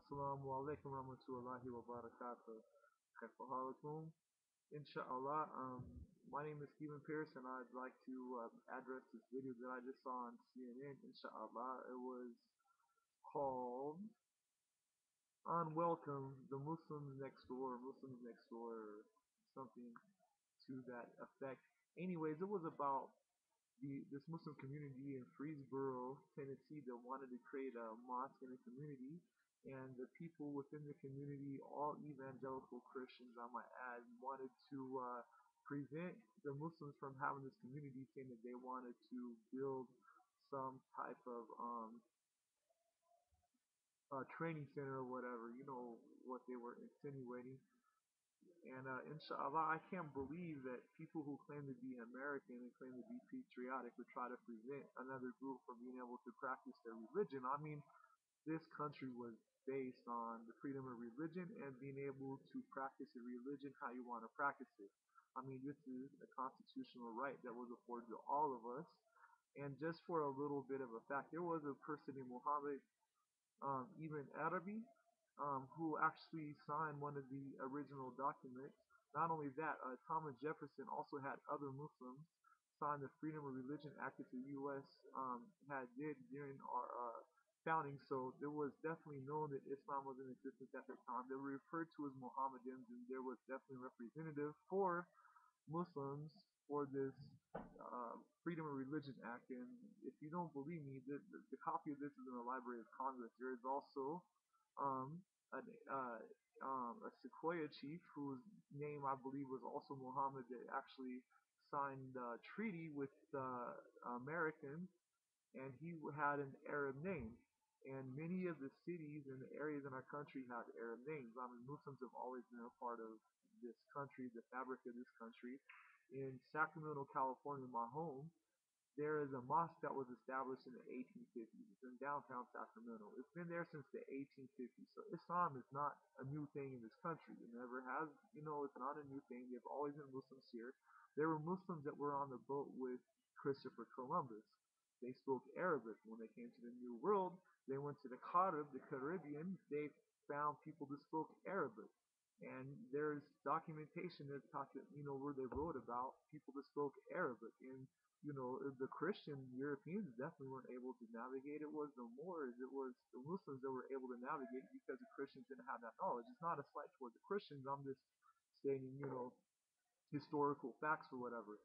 Assalamu alaikum warahmatullahi wabarakatuh. Kaifa Inshallah. My name is Stephen Pierce, and I'd like to address this video that I just saw on CNN. Inshallah, it was called "Unwelcome: The Muslims Next Door." Muslims Next Door, or something to that effect. Anyways, it was about this Muslim community in Freesboro, Tennessee, that wanted to create a mosque in the community, and the people within the community, all evangelical Christians, I might add, wanted to prevent the Muslims from having this community, saying that they wanted to build some type of training center or whatever, what they were insinuating. And inshallah, I can't believe that people who claim to be American and claim to be patriotic would try to prevent another group from being able to practice their religion. I mean, this country was based on the freedom of religion and being able to practice a religion how you want to practice it. I mean, this is a constitutional right that was afforded to all of us. And just for a little bit of a fact, there was a person named Muhammad Ibn Arabi, who actually signed one of the original documents. Not only that, Thomas Jefferson also had other Muslims sign the Freedom of Religion Act that the U.S. Had did during our founding. So there was definitely known that Islam was in existence at the time. They were referred to as Mohammedans, and there was definitely representative for Muslims for this Freedom of Religion Act. And if you don't believe me, the copy of this is in the Library of Congress. There is also um, an, a Sequoia chief whose name I believe was also Muhammad, that actually signed a treaty with the Americans, and he had an Arab name. And many of the cities and the areas in our country have Arab names. I mean, Muslims have always been a part of this country, the fabric of this country. In Sacramento, California, my home, there is a mosque that was established in the 1850s. It's in downtown Sacramento. It's been there since the 1850s. So Islam is not a new thing in this country. It never has, it's not a new thing. There have always been Muslims here. There were Muslims that were on the boat with Christopher Columbus. They spoke Arabic. When they came to the New World, they went to the Caribbean. They found people that spoke Arabic. And there's documentation that talked, where they wrote about people that spoke Arabic. And the Christian Europeans definitely weren't able to navigate. It was the Moors, it was the Muslims that were able to navigate because the Christians didn't have that knowledge. It's not a slight toward the Christians. I'm just stating, historical facts or whatever.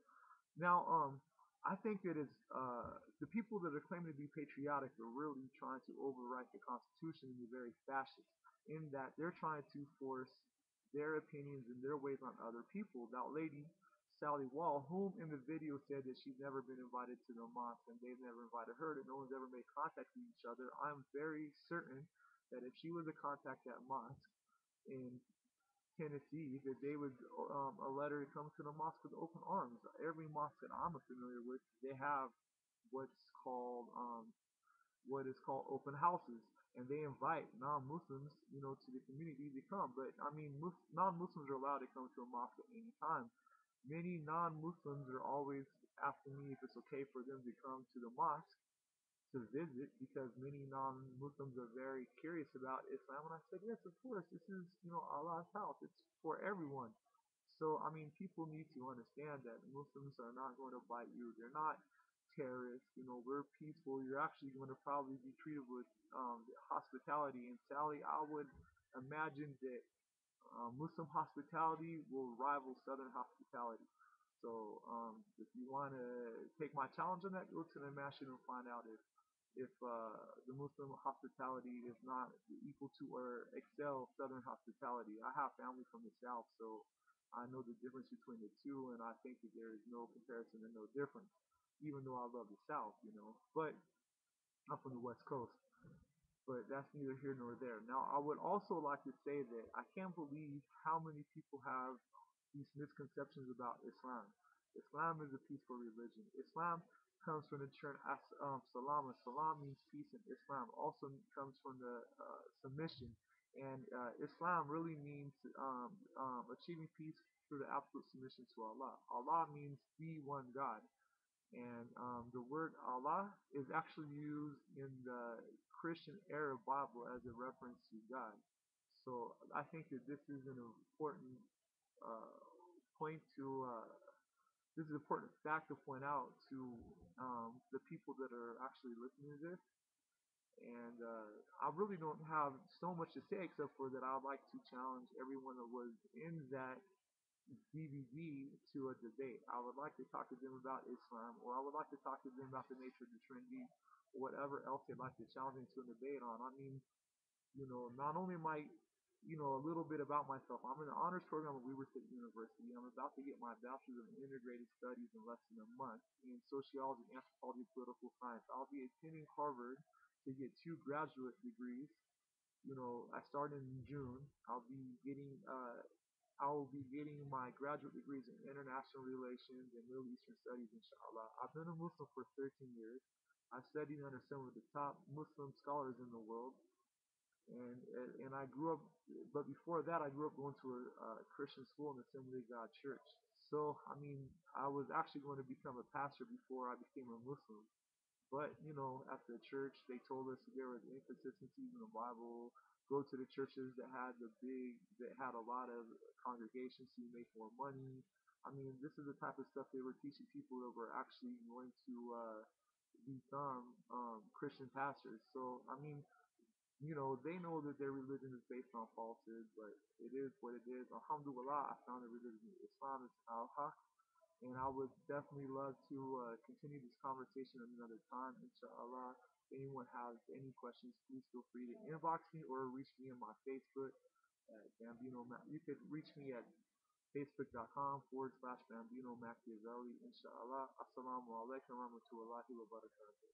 Now, I think that it's the people that are claiming to be patriotic are really trying to overwrite the Constitution and be very fascist in that they're trying to force their opinions and their ways on other people. That lady, Sally Wall, whom in the video said that she's never been invited to the mosque and they've never invited her, that no one's ever made contact with each other, I'm very certain that if she was to contact that mosque in Tennessee, that they would a letter come to the mosque with open arms. Every mosque that I'm familiar with, they have what's called what is called open houses, and they invite non-Muslims, to the community to come. But I mean, non-Muslims are allowed to come to a mosque at any time. Many non-Muslims are always asking me if it's okay for them to come to the mosque to visit, because many non-Muslims are very curious about Islam. And I said, yes, of course, this is, Allah's house. It's for everyone. So, I mean, people need to understand that Muslims are not going to bite you. They're not terrorists. We're peaceful. You're actually going to probably be treated with hospitality. And Sally, I would imagine that Muslim hospitality will rival Southern hospitality. So if you want to take my challenge on that, go to the masjid and find out if the Muslim hospitality is not equal to or excel Southern hospitality. I have family from the South, so I know the difference between the two, and I think that there is no comparison and no difference, even though I love the South. But I'm from the West Coast. But that's neither here nor there. Now, I would also like to say that I can't believe how many people have these misconceptions about Islam. Islam is a peaceful religion. Islam comes from the term salam. Salam means peace, and Islam also comes from the submission. And Islam really means achieving peace through the absolute submission to Allah. Allah means the one God. And the word Allah is actually used in the Christian Arab Bible as a reference to God. So I think that this is an important uh, point to this is an important fact to point out to the people that are actually listening to this. And I really don't have so much to say except for that I'd like to challenge everyone that was in that DVD to a debate. I would like to talk to them about Islam, or I would like to talk to them about the nature of the Trinity, or whatever else they'd like to challenge me to a debate on. I mean, not only am I, a little bit about myself. I'm in the honors program at Weber State University. I'm about to get my bachelor's of integrated studies in less than a month in sociology, anthropology, political science. I'll be attending Harvard to get 2 graduate degrees. I start in June. I will be getting my graduate degrees in international relations and Middle Eastern studies, inshallah. I've been a Muslim for 13 years. I studied under some of the top Muslim scholars in the world, and I grew up. But before that, I grew up going to a Christian school in the Assembly of God Church. So, I mean, I was actually going to become a pastor before I became a Muslim. But, at the church, they told us there was inconsistencies in the Bible. Go to the churches that had a lot of congregations so you make more money. I mean, this is the type of stuff they were teaching people that were actually going to become Christian pastors. So, I mean, they know that their religion is based on falsehood, but it is what it is. Alhamdulillah, I found the religion of Islam is al-Haq, and I would definitely love to continue this conversation another time, inshallah. If anyone has any questions, please feel free to inbox me or reach me on my Facebook at Bambino Mac. You could reach me at facebook.com/Bambino Machiavelli, inshallah. Assalamu alaikum wa rahmatullahi wa barakatuh.